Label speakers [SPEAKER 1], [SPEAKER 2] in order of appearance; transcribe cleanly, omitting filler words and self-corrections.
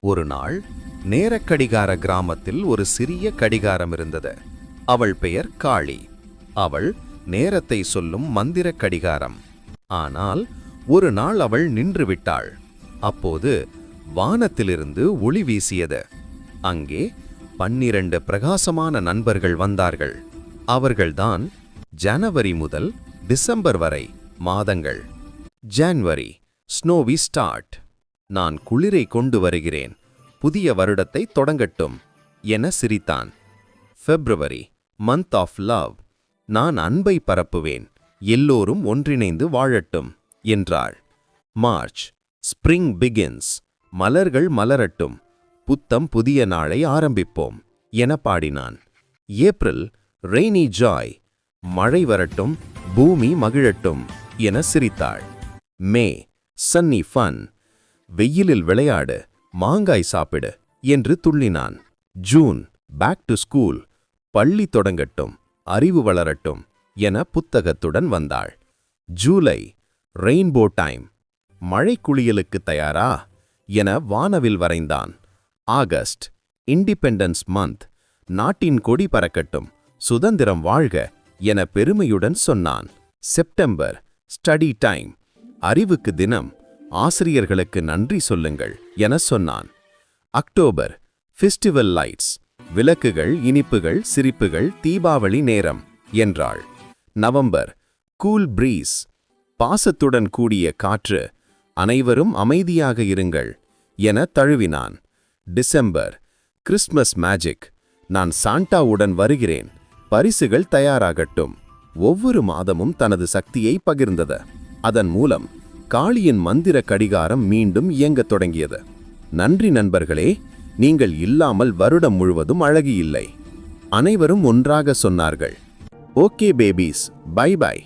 [SPEAKER 1] ஒரு நாள் நேரக்கடிகார கிராமத்தில் ஒரு சிறிய கடிகாரம் இருந்தது. அவள் பெயர் காளி. அவள் நேரத்தை சொல்லும் மந்திர கடிகாரம். ஆனால் ஒரு நாள் அவள் நின்று விட்டாள். அப்போது வானத்திலிருந்து ஒளி வீசியது. அங்கே 12 பிரகாசமான நண்பர்கள் வந்தார்கள். அவர்கள்தான் ஜனவரி முதல் டிசம்பர் வரை மாதங்கள். January, snowy start. நான் குளிரை கொண்டு வருகிறேன், புதிய வருடத்தை தொடங்கட்டும் என சிரித்தான். February, month of love. நான் அன்பை பரப்புவேன், எல்லோரும் ஒன்றிணைந்து வாழட்டும் என்றாள். March, spring begins. மலர்கள் மலரட்டும், புத்தம் புதிய நாளை ஆரம்பிப்போம் என பாடினான். April, rainy joy. மழை வரட்டும், பூமி மகிழட்டும் என சிரித்தாள். May, sunny fun. வெயிலில் விளையாடு, மாங்காய் சாப்பிடு என்று துள்ளினான். June, back to school. பள்ளி தொடங்கட்டும், அறிவு வளரட்டும் என புத்தகத்துடன் வந்தாள். July, rainbow time. மழை குளியலுக்கு தயாரா என வானவில் வரைந்தான். August, independence month. நாட்டின் கொடி பறக்கட்டும், சுதந்திரம் வாழ்க என பெருமையுடன் சொன்னான். September, study time. அறிவுக்கு தினம், ஆசிரியர்களுக்கு நன்றி சொல்லுங்கள் என சொன்னான். October, festival lights. விளக்குகள், இனிப்புகள், சிரிப்புகள், தீபாவளி நேரம் என்றாள். November, cool breeze. பாசத்துடன் கூடிய காற்று, அனைவரும் அமைதியாக இருங்கள் என தழுவினான். December, Christmas magic. நான் சாண்டாவுடன் வருகிறேன், பரிசுகள் தயாராகட்டும். ஒவ்வொரு மாதமும் தனது சக்தியை பகிர்ந்தது. அதன் மூலம் காளியின் மந்திர கடிகாரம் மீண்டும் இயங்கத் தொடங்கியது. நன்றி நண்பர்களே, நீங்கள் இல்லாமல் வருடம் முழுவதும் அழகு இல்லை. அனைவரும் ஒன்றாக சொன்னார்கள். Okay babies, bye by.